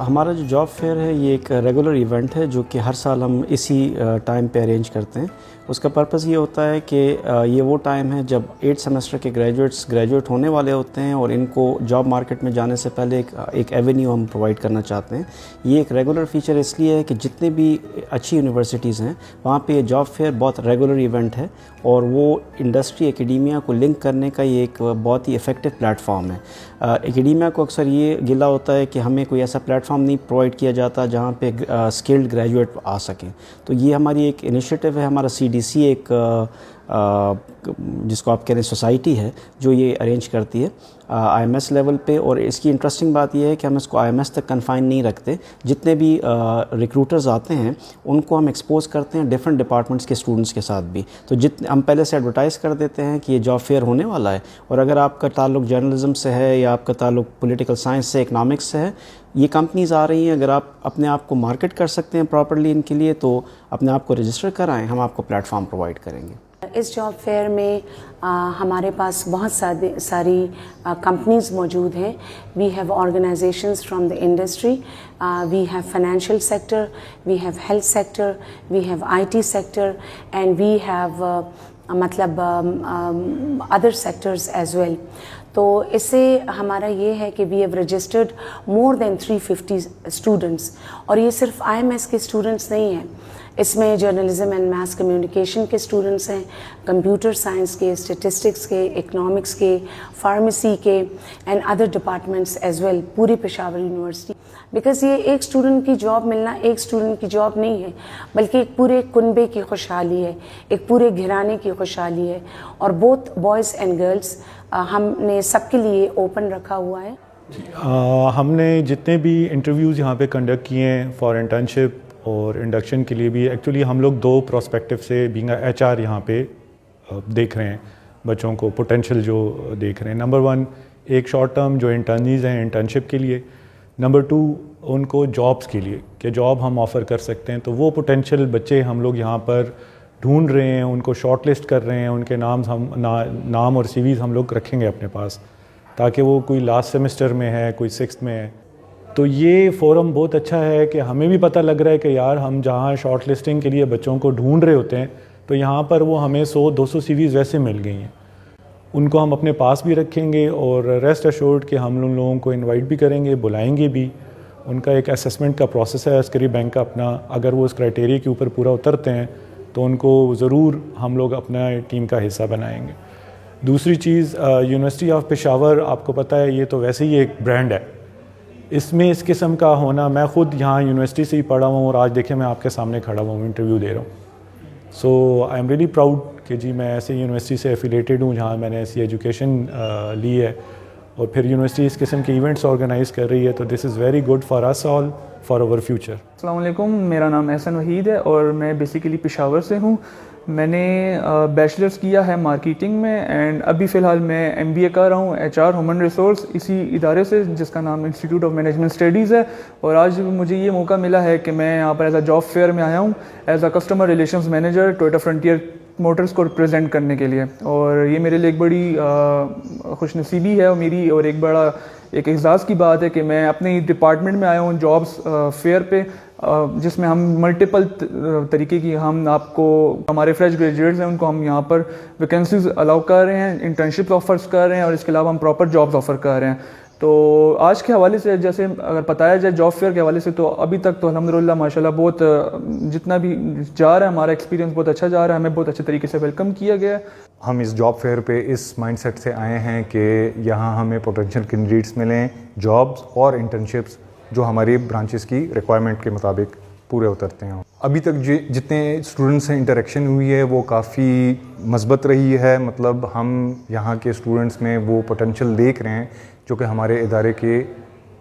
ہمارا جو job fair ہے یہ ایک ریگولر ایونٹ ہے جو کہ ہر سال ہم اسی ٹائم پہ ارینج کرتے ہیں. اس کا پرپس یہ ہوتا ہے کہ یہ وہ ٹائم ہے جب 8 سیمسٹر کے گریجویٹ ہونے والے ہوتے ہیں اور ان کو جاب مارکیٹ میں جانے سے پہلے ایک ایونیو ہم پرووائڈ کرنا چاہتے ہیں. یہ ایک ریگولر فیچر اس لیے ہے کہ جتنے بھی اچھی یونیورسٹیز ہیں وہاں پہ یہ جاب فیئر بہت ریگولر ایونٹ ہے اور وہ انڈسٹری ایکیڈیمیا کو لنک کرنے کا یہ ایک بہت ہی افیکٹو پلیٹ فارم ہے. ایکیڈیمیا کو اکثر یہ گلہ ہوتا ہے کہ ہمیں کوئی ایسا پلیٹ فارم نہیں پرووائڈ کیا جاتا جہاں پہ اسکلڈ گریجویٹ آ سکیں. تو یہ ہماری ایک انیشیٹو ہے, ہمارا CDC ایک جس کو آپ کہہ رہے ہیں سوسائٹی ہے جو یہ ارینج کرتی ہے IMS لیول پہ. اور اس کی انٹرسٹنگ بات یہ ہے کہ ہم اس کو IMS تک کنفائن نہیں رکھتے. جتنے بھی ریکروٹرز آتے ہیں ان کو ہم ایکسپوز کرتے ہیں ڈفرینٹ ڈپارٹمنٹس کے اسٹوڈنٹس کے ساتھ بھی. تو ہم پہلے سے ایڈورٹائز کر دیتے ہیں کہ یہ جاب فیئر ہونے والا ہے, اور اگر آپ کا تعلق جرنلزم سے ہے یا آپ کا تعلق پولیٹیکل سائنس سے, اکنامکس سے ہے, یہ کمپنیز آ رہی ہیں. اگر آپ اپنے آپ کو مارکیٹ کر سکتے ہیں پراپرلی ان کے لیے تو اپنے آپ کو رجسٹر کرائیں, ہم آپ کو پلیٹ فارم پرووائڈ کریں گے. اس جاب فیئر میں ہمارے پاس بہت ساری کمپنیز موجود ہیں. We have organizations from the industry, we have financial sector, we have health sector, we have IT sector, and we have مطلب ادر سیکٹرز ایز ویل. تو اس سے ہمارا یہ ہے کہ we have registered more than 350 students. اور یہ صرف IMS کے اسٹوڈنٹس نہیں ہیں, اس میں جرنلزم اینڈ میس کمیونیکیشن کے اسٹوڈنٹس ہیں, کمپیوٹر سائنس کے, اسٹیٹسٹکس کے, اکنامکس کے, فارمیسی کے, and other departments as well, پوری پشاور یونیورسٹی. بیکاز یہ ایک اسٹوڈنٹ کی جاب ملنا ایک اسٹوڈنٹ کی جاب نہیں ہے, بلکہ ایک پورے کنبے کی خوشحالی ہے, ایک پورے گھرانے کی خوشحالی ہے. اور بوتھ بوائز اینڈ گرلس ہم نے سب کے لیے اوپن رکھا ہوا ہے. ہم نے جتنے بھی انٹرویوز یہاں پہ کنڈکٹ کیے ہیں فار انٹرنشپ اور انڈکشن کے لیے بھی, ایکچولی ہم لوگ 2 پراسپیکٹیو سے بینگ HR یہاں پہ دیکھ رہے ہیں بچوں کو, پوٹینشیل جو دیکھ رہے ہیں. نمبر 1 ایک شارٹ ٹرم جو انٹرنیز ہیں انٹرنشپ کے لیے. نمبر 2 ان کو جابس کے لیے کہ جاب ہم آفر کر سکتے ہیں. تو وہ پوٹینشیل بچے ہم لوگ یہاں پر ڈھونڈ رہے ہیں, ان کو شارٹ لسٹ کر رہے ہیں, ان کے نام اور CVs ہم لوگ رکھیں گے اپنے پاس تاکہ وہ کوئی لاسٹ سیمسٹر میں ہے, کوئی 6th میں ہے. تو یہ فورم بہت اچھا ہے کہ ہمیں بھی پتہ لگ رہا ہے کہ یار ہم جہاں شارٹ لسٹنگ کے لیے بچوں کو ڈھونڈ رہے ہوتے ہیں تو یہاں پر وہ ہمیں 100-200 CVs ویسے مل گئی ہیں. ان کو ہم اپنے پاس بھی رکھیں گے اور ریسٹ ایشورڈ کہ ہم ان لوگوں کو انوائٹ بھی کریں گے, بلائیں گے بھی. ان کا ایک اسیسمنٹ کا پروسیس ہے عسکری بینک کا اپنا, اگر وہ اس کرائٹیریا کے اوپر پورا اترتے ہیں تو ان کو ضرور ہم لوگ اپنا ٹیم کا حصہ بنائیں گے. دوسری چیز, یونیورسٹی آف پشاور آپ کو پتہ ہے یہ تو ویسے ہی ایک برانڈ ہے. اس میں اس قسم کا ہونا, میں خود یہاں یونیورسٹی سے ہی پڑھا ہوں اور آج دیکھیں میں آپ کے سامنے کھڑا ہوں, انٹرویو دے رہا ہوں. سو آئی ایم ریئلی پراؤڈ کہ جی میں ایسے یونیورسٹی سے ایفیلیٹیڈ ہوں جہاں میں نے ایسی ایجوکیشن لی ہے, اور پھر یونیورسٹی اس قسم کے ایونٹس آرگنائز کر رہی ہے. تو this is very good for us all, for our future. السلام علیکم, میرا نام احسن وحید ہے اور میں بیسیکلی پشاور سے ہوں. میں نے بیچلرس کیا ہے مارکیٹنگ میں, اینڈ ابھی فی الحال میں MBA کر رہا ہوں HR ہیومن ریسورس اسی ادارے سے جس کا نام انسٹیٹیوٹ آف مینجمنٹ اسٹڈیز ہے. اور آج مجھے یہ موقع ملا ہے کہ میں یہاں پر ایز اے جاب فیئر میں آیا ہوں as a customer relations manager Toyota frontier Motors کو ریپرزینٹ کرنے کے لیے. اور یہ میرے لیے ایک بڑی خوش نصیبی ہے اور میری اور ایک بڑا ایک اعزاز کی بات ہے کہ میں اپنے ڈپارٹمنٹ میں آیا ہوں جابس فیئر پہ, جس میں ہم ملٹیپل طریقے کی ہم آپ کو ہمارے فریش گریجویٹس ہیں ان کو ہم یہاں پر ویکینسیز الاؤ کر رہے ہیں, انٹرنشپ آفرز کر رہے ہیں, اور اس کے علاوہ ہم پراپر جابس آفر کر رہے ہیں. تو آج کے حوالے سے جیسے اگر بتایا جائے جاب فیئر کے حوالے سے, تو ابھی تک تو الحمدللہ ماشاءاللہ بہت جتنا بھی جا رہا ہے ہمارا ایکسپیرینس بہت اچھا جا رہا ہے, ہمیں بہت اچھے طریقے سے ویلکم کیا گیا ہے. ہم اس جاب فیئر پہ اس مائنڈ سیٹ سے آئے ہیں کہ یہاں ہمیں پوٹینشیل کینڈیڈیٹس ملیں, جابس اور انٹرنشپس جو ہماری برانچز کی ریکوائرمنٹ کے مطابق پورے اترتے ہیں. ابھی تک جتنے اسٹوڈنٹس سے انٹریکشن ہوئی ہے وہ کافی مثبت رہی ہے. مطلب ہم یہاں کے اسٹوڈنٹس میں وہ پوٹینشیل دیکھ رہے ہیں جو کہ ہمارے ادارے کے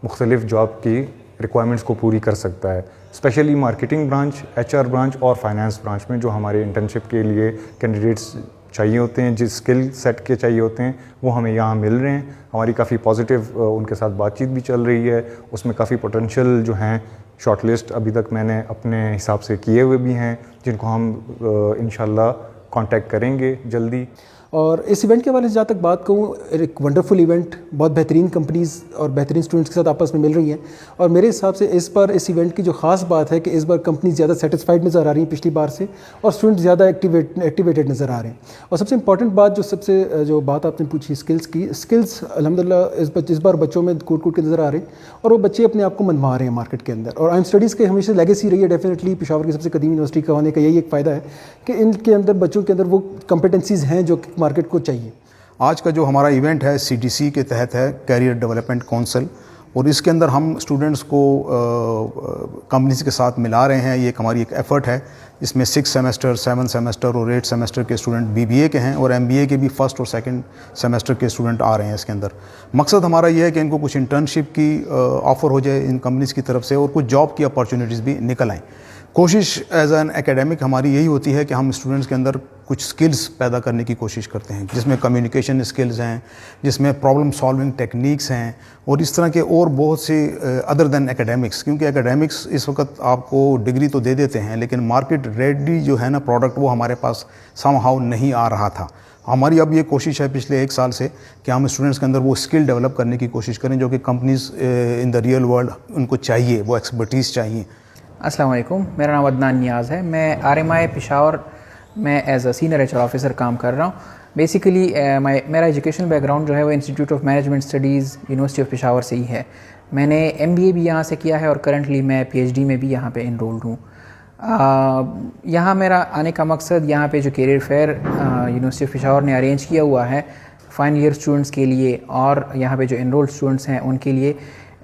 مختلف جاب کی ریکوائرمنٹس کو پوری کر سکتا ہے. Especially marketing branch, HR branch اور فائنانس برانچ میں جو ہمارے انٹرنشپ کے لیے کینڈیڈیٹس چاہیے ہوتے ہیں, جس اسکل سیٹ کے چاہیے ہوتے ہیں, وہ ہمیں یہاں مل رہے ہیں. ہماری کافی پازیٹیو ان کے ساتھ بات چیت بھی چل رہی ہے. اس میں کافی پوٹینشیل جو ہیں شارٹ لسٹ ابھی تک میں نے اپنے حساب سے کیے ہوئے بھی ہیں, جن کو ہم انشاءاللہ کانٹیکٹ کریں گے جلدی. اور اس ایونٹ کے حوالے سے جہاں تک بات کہوں, ایک ونڈرفل ایونٹ, بہت بہترین کمپنیز اور بہترین اسٹوڈنٹس کے ساتھ آپس میں مل رہی ہیں. اور میرے حساب سے اس بار اس ایونٹ کی جو خاص بات ہے کہ اس بار کمپنیز زیادہ سیٹسفائڈ نظر آ رہی ہیں پچھلی بار سے, اور اسٹوڈنٹ زیادہ ایکٹیویٹڈ نظر آ رہے ہیں. اور سب سے امپورٹنٹ بات جو بات آپ نے پوچھی اسکلس کی, اسکلس الحمدللہ اس بار بچوں میں کوٹ کے نظر آ رہے ہیں, اور وہ بچے اپنے آپ کو منوا رہے ہیں مارکیٹ کے اندر. اور آئم اسٹڈیز کے ہمیشہ لیگیسی رہی ہے ڈیفینیٹلی, پشاور کی سب سے قدیم یونیورسٹی کا ہونے کا یہی ایک فائدہ ہے کہ ان کے اندر بچوں کے اندر وہ کمپیٹنسیز ہیں جو مارکیٹ کو چاہیے. آج کا جو ہمارا ایونٹ ہے CDC کے تحت ہے, کیریئر ڈیولپمنٹ کونسل, اور اس کے اندر ہم اسٹوڈنٹس کو کمپنیز کے ساتھ ملا رہے ہیں. یہ ایک ہماری ایک ایفرٹ ہے. اس میں 6 سیمسٹر 7 سیمسٹر اور 8 سیمسٹر کے اسٹوڈنٹ BBA کے ہیں, اور MBA کے بھی 1st اور 2nd سیمسٹر کے اسٹوڈنٹ آ رہے ہیں اس کے اندر. مقصد ہمارا یہ ہے کہ ان کو کچھ انٹرنشپ کی آفر ہو جائے ان کمپنیز کی طرف سے, اور کچھ جاب کی اپارچونیٹیز بھی نکل آئیں. کوشش ایز این اکیڈمک ہماری یہی ہوتی ہے کہ ہم اسٹوڈنٹس کے اندر کچھ سکلز پیدا کرنے کی کوشش کرتے ہیں, جس میں کمیونیکیشن سکلز ہیں, جس میں پرابلم سالونگ ٹیکنیکس ہیں, اور اس طرح کے اور بہت سے ادر دین اکیڈمکس. کیونکہ اکیڈمکس اس وقت آپ کو ڈگری تو دے دیتے ہیں, لیکن مارکیٹ ریڈی جو ہے نا پروڈکٹ, وہ ہمارے پاس سم ہاؤ نہیں آ رہا تھا. ہماری اب یہ کوشش ہے پچھلے 1 سال سے کہ ہم اسٹوڈنٹس کے اندر وہ اسکل ڈیولپ کرنے کی کوشش کریں جو کہ companies in the real world in کو چاہیے, وہ ایکسپرٹیز چاہیے. السلام علیکم, میرا نام عدنان نیاز ہے. میں RMI پشاور میں as a senior HR officer کام کر رہا ہوں. بیسیکلی میرا ایجوکیشن بیک گراؤنڈ جو ہے وہ institute of management studies university of Peshawar سے ہی ہے. میں نے MBA بھی یہاں سے کیا ہے, اور کرنٹلی میں PhD میں بھی یہاں پہ انرولڈ ہوں. یہاں میرا آنے کا مقصد, یہاں پہ جو career fair university of Peshawar نے ارینج کیا ہوا ہے فائنل ایئر اسٹوڈنٹس کے لیے, اور یہاں پہ جو انرولڈ اسٹوڈنٹس ہیں ان کے لیے,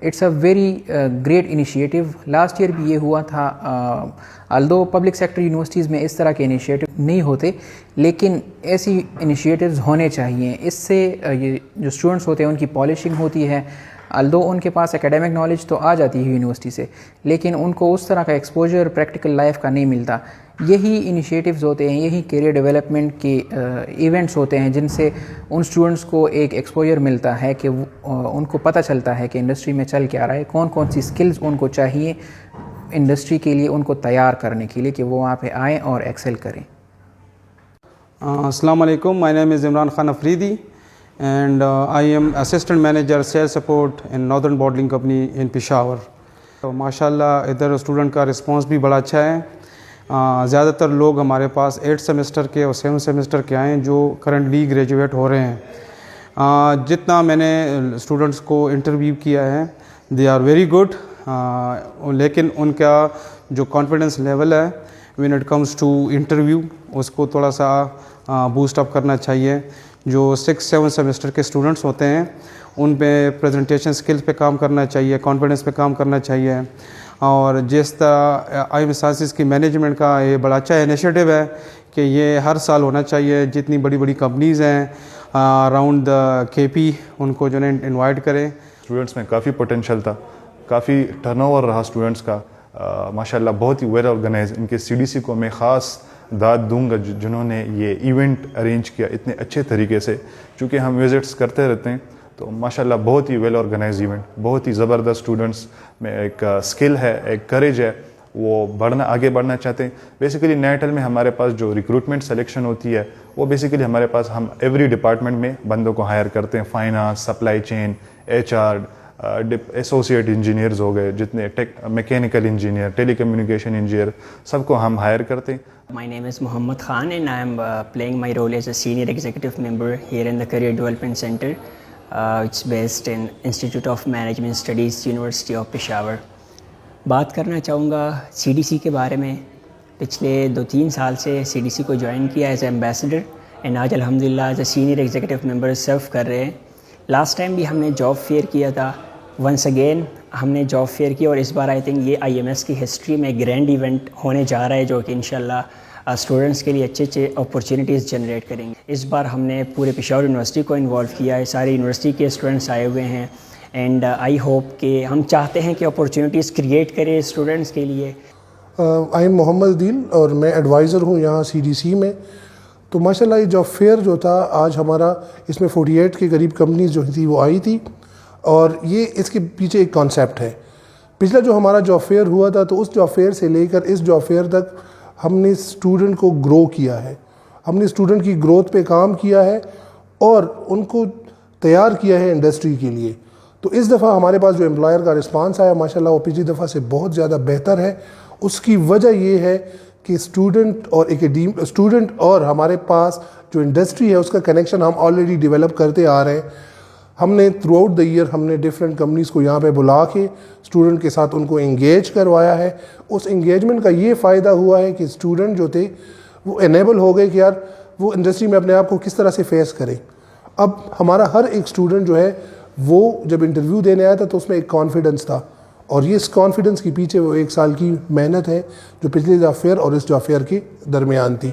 it's a very great initiative. Last year بھی یہ ہوا تھا. الدو پبلک سیکٹر یونیورسٹیز میں اس طرح کے انیشیٹو نہیں ہوتے, لیکن ایسی انیشیٹوز ہونے چاہیے. اس سے یہ جو اسٹوڈنٹس ہوتے ہیں ان کی پالشنگ ہوتی ہے. الدو ان کے پاس اکیڈمک نالج تو آ جاتی ہے یونیورسٹی سے, لیکن ان کو اس طرح کا ایکسپوجر پریکٹیکل لائف کا نہیں ملتا. یہی انیشیٹوز ہوتے ہیں, یہی کیریئر ڈیولپمنٹ کے ایونٹس ہوتے ہیں جن سے ان اسٹوڈنٹس کو ایک ایکسپوجر ملتا ہے کہ ان کو پتہ چلتا ہے کہ انڈسٹری میں چل کیا رہا ہے, کون کون سی سکلز ان کو چاہیے انڈسٹری کے لیے, ان کو تیار کرنے کے لیے کہ وہ وہاں پہ آئیں اور ایکسل کریں. السلام علیکم, مائی نیم از Imran Khan Afridi and I am assistant manager sales support in Northern Bottling Company in Peshawar. تو ماشاء اللہ ادھر اسٹوڈنٹ کا رسپانس بھی بڑا اچھا ہے. زیادہ تر لوگ ہمارے پاس 8 سیمسٹر کے اور 7 سیمسٹر کے آئے ہیں جو کرنٹلی گریجویٹ ہو رہے ہیں. جتنا میں نے اسٹوڈنٹس کو انٹرویو کیا ہے دے آر ویری گڈ, لیکن ان کا جو کانفیڈنس لیول ہے when it comes to interview اس کو تھوڑا سا بوسٹ اپ کرنا چاہیے. جو 6-7 سیمسٹر کے اسٹوڈنٹس ہوتے ہیں ان پہ پریزنٹیشن اسکلس پہ کام کرنا چاہیے, کانفیڈنس پہ کام کرنا چاہیے. اور جس طرح IM سائنسز کی مینجمنٹ کا یہ بڑا اچھا انیشیٹو ہے کہ یہ ہر سال ہونا چاہیے. جتنی بڑی بڑی کمپنیز ہیں اراؤنڈ دا KP ان کو جو ہے انوائٹ کریں. اسٹوڈنٹس میں کافی پوٹینشیل تھا, کافی ٹرن اوور رہا اسٹوڈنٹس کا ماشاء اللہ, بہت ہی ویل آرگنائز. ان کے CDC کو میں خاص داد دوں گا جنہوں نے یہ ایونٹ ارینج کیا اتنے اچھے طریقے سے. چونکہ ہم وزٹس کرتے رہتے ہیں تو ماشاءاللہ بہت ہی ویل آرگنائز ایونٹ, بہت ہی زبردست. اسٹوڈنٹس میں ایک اسکل ہے, ایک کریج ہے, وہ آگے بڑھنا چاہتے ہیں. بیسیکلی نیٹل میں ہمارے پاس جو ریکروٹمنٹ سلیکشن ہوتی ہے وہ بیسیکلی ہمارے پاس ہم ایوری ڈپارٹمنٹ میں بندوں کو ہائر کرتے ہیں. Finance, supply chain, HR, associate engineers ہو گئے, جتنے mechanical engineer, telecommunication engineer, سب کو ہم ہائر کرتے ہیں. My name is Muhammad Khan and I am playing my role as a senior executive member here in the Career Development Center. It's based in Institute of Management Studies, University of Peshawar. بات کرنا چاہوں گا CDC کے بارے میں. پچھلے 2-3 سال سے CDC کو جوائن کیا ایز اے ایمبیسڈر اینڈ آج الحمدللہ as a senior executive member serve کر رہے ہیں. لاسٹ ٹائم بھی ہم نے جاب فیئر کیا تھا, ونس اگین ہم نے جاب فیئر کیا, اور اس بار آئی تھنک یہ IMS کی ہسٹری میں گرینڈ ایونٹ ہونے جا رہا ہے جو کہ انشاءاللہ اسٹوڈنٹس کے لیے اچھے اپورچونیٹیز جنریٹ کریں گے. اس بار ہم نے پورے پشاور یونیورسٹی کو انوالو کیا ہے, سارے یونیورسٹی کے اسٹوڈنٹس آئے ہوئے ہیں اینڈ آئی ہوپ کہ ہم چاہتے ہیں کہ اپورچونیٹیز کریٹ کریں اسٹوڈنٹس کے لیے. آئی ایم محمد دین اور میں ایڈوائزر ہوں یہاں CDC میں. تو ماشاءاللہ یہ جاب فیئر جو تھا آج ہمارا اس میں 48 کے قریب کمپنیز جو تھی وہ آئی تھی، اور یہ اس کے پیچھے ایک کانسیپٹ ہے. پچھلا جو ہمارا جاب فیئر ہوا تھا تو اس جاب فیئر سے لے کر اس جاب فیئر تک ہم نے اسٹوڈنٹ کو گرو کیا ہے، ہم نے اسٹوڈنٹ کی گروتھ پہ کام کیا ہے اور ان کو تیار کیا ہے انڈسٹری کے لیے. تو اس دفعہ ہمارے پاس جو امپلائر کا رسپانس آیا ماشاءاللہ وہ پچھلی دفعہ سے بہت زیادہ بہتر ہے. اس کی وجہ یہ ہے کہ اسٹوڈنٹ اور ہمارے پاس جو انڈسٹری ہے اس کا کنیکشن ہم آلریڈی ڈیولپ کرتے آ رہے ہیں. ہم نے تھرو آؤٹ دا ایئر ہم نے ڈفرینٹ کمپنیز کو یہاں پہ بلا کے اسٹوڈنٹ کے ساتھ ان کو انگیج کروایا ہے. اس انگیجمنٹ کا یہ فائدہ ہوا ہے کہ اسٹوڈنٹ جو تھے وہ انیبل ہو گئے کہ یار وہ انڈسٹری میں اپنے آپ کو کس طرح سے فیس کریں. اب ہمارا ہر ایک اسٹوڈنٹ جو ہے وہ جب انٹرویو دینے آیا تھا تو اس میں ایک کانفیڈنس تھا، اور یہ اس کانفیڈنس کے پیچھے وہ 1 سال کی محنت ہے جو پچھلے جاب فیئر اور اس جاب فیئر کے درمیان تھی.